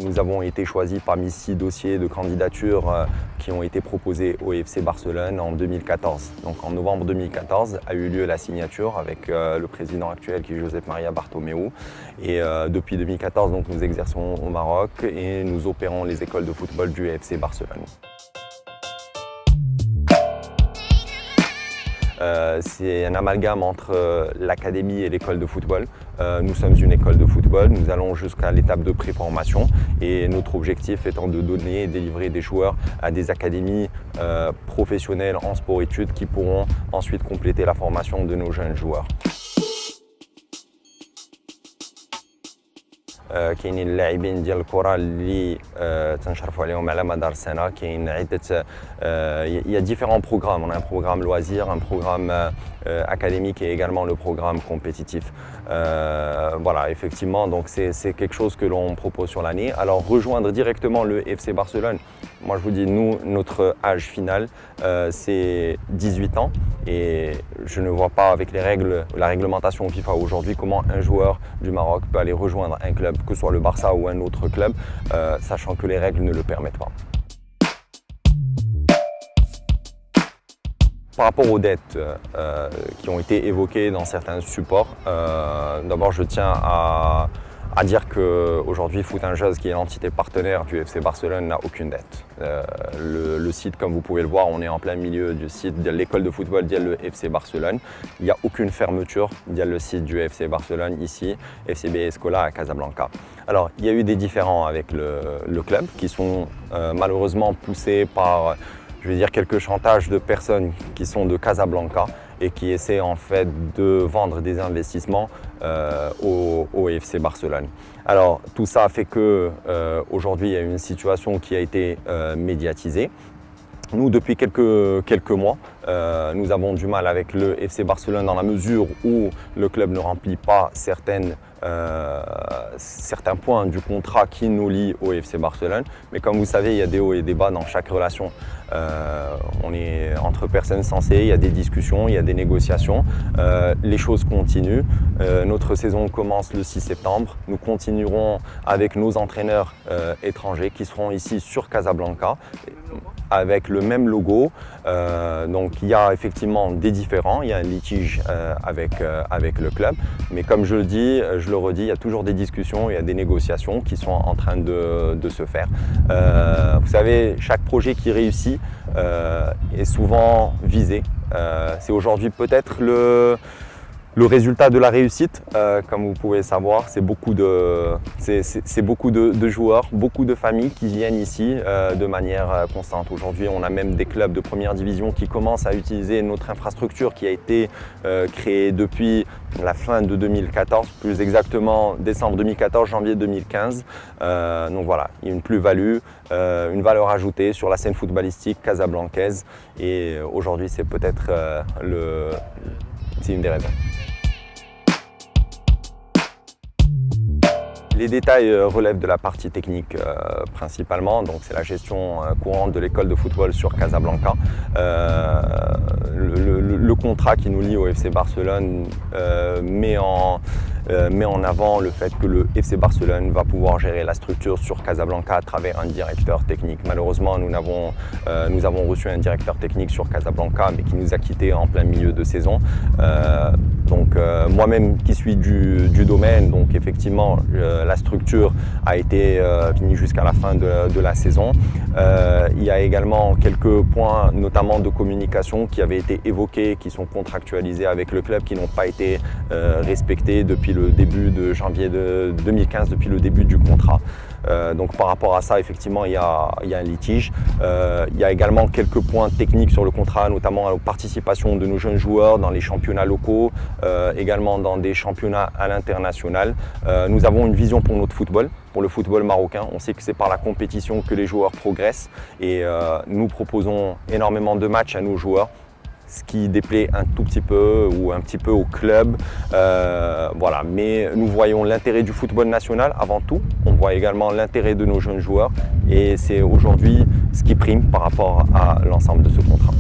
Nous avons été choisis parmi 6 dossiers de candidature qui ont été proposés au FC Barcelone en 2014. Donc en novembre 2014 a eu lieu la signature avec le président actuel qui est Josep Maria Bartomeu. Et depuis 2014, donc, nous exerçons au Maroc et nous opérons les écoles de football du FC Barcelone. C'est un amalgame entre l'académie et l'école de football. Nous sommes une école de football, nous allons jusqu'à l'étape de préformation et notre objectif étant de donner et délivrer des joueurs à des académies professionnelles en sport-études qui pourront ensuite compléter la formation de nos jeunes joueurs. كاينين اللاعبين ديال الكره اللي تنشرفوا عليهم على مدار السنه كاين عده il y a différents programmes. On a un programme loisir, un programme académique et également le programme compétitif. Voilà, effectivement, donc c'est quelque chose que l'on propose sur l'année. Alors rejoindre directement le FC Barcelone, moi je vous dis, nous, notre âge final c'est 18 ans et je ne vois pas avec les règles, la réglementation FIFA aujourd'hui comment un joueur du Maroc peut aller rejoindre un club, que ce soit le Barça ou un autre club, sachant que les règles ne le permettent pas. Par rapport aux dettes qui ont été évoquées dans certains supports, d'abord je tiens à dire qu'aujourd'hui Footinjaz, qui est l'entité partenaire du FC Barcelone, n'a aucune dette. Le site, comme vous pouvez le voir, on est en plein milieu du site de l'école de football le FC Barcelone. Il n'y a aucune fermeture le site du FC Barcelone ici, FCB Escola à Casablanca. Alors il y a eu des différends avec le club qui sont malheureusement poussés par, je vais dire, quelques chantages de personnes qui sont de Casablanca et qui essaient en fait de vendre des investissements au FC Barcelone. Alors tout ça fait que aujourd'hui il y a une situation qui a été médiatisée. Nous, depuis quelques mois, nous avons du mal avec le FC Barcelone dans la mesure où le club ne remplit pas certains points du contrat qui nous lie au FC Barcelone. Mais comme vous savez, il y a des hauts et des bas dans chaque relation. On est entre personnes sensées, il y a des discussions, il y a des négociations. Les choses continuent. Notre saison commence le 6 septembre. Nous continuerons avec nos entraîneurs étrangers qui seront ici sur Casablanca avec le même logo. Donc il y a effectivement des différends, il y a un litige avec le club. Mais comme je le dis, je le redis, il y a toujours des discussions, il y a des négociations qui sont en train de se faire. Vous savez, chaque projet qui réussit est souvent visé. C'est aujourd'hui peut-être le résultat de la réussite, comme vous pouvez savoir, c'est beaucoup de joueurs, beaucoup de familles qui viennent ici de manière constante. Aujourd'hui, on a même des clubs de première division qui commencent à utiliser notre infrastructure qui a été créée depuis la fin de 2014, plus exactement décembre 2014, janvier 2015. Donc voilà, il y a une plus-value, une valeur ajoutée sur la scène footballistique casablancaise et aujourd'hui, c'est peut-être c'est une des raisons. Les détails relèvent de la partie technique principalement, donc c'est la gestion courante de l'école de football sur Casablanca. Le contrat qui nous lie au FC Barcelone met en avant le fait que le FC Barcelone va pouvoir gérer la structure sur Casablanca à travers un directeur technique. Malheureusement, nous avons reçu un directeur technique sur Casablanca, mais qui nous a quittés en plein milieu de saison. Donc moi-même qui suis du domaine, donc effectivement la structure a été finie jusqu'à la fin de la saison. Il y a également quelques points, notamment de communication, qui avaient été évoqués, qui sont contractualisés avec le club, qui n'ont pas été respectés depuis le début de janvier 2015, depuis le début du contrat. Donc par rapport à ça, effectivement, il y a un litige. Il y a également quelques points techniques sur le contrat, notamment la participation de nos jeunes joueurs dans les championnats locaux, également dans des championnats à l'international. Nous avons une vision pour notre football, pour le football marocain. On sait que c'est par la compétition que les joueurs progressent et nous proposons énormément de matchs à nos joueurs, ce qui déplaît un tout petit peu ou un petit peu au club. Voilà. Mais nous voyons l'intérêt du football national avant tout. On voit également l'intérêt de nos jeunes joueurs et c'est aujourd'hui ce qui prime par rapport à l'ensemble de ce contrat.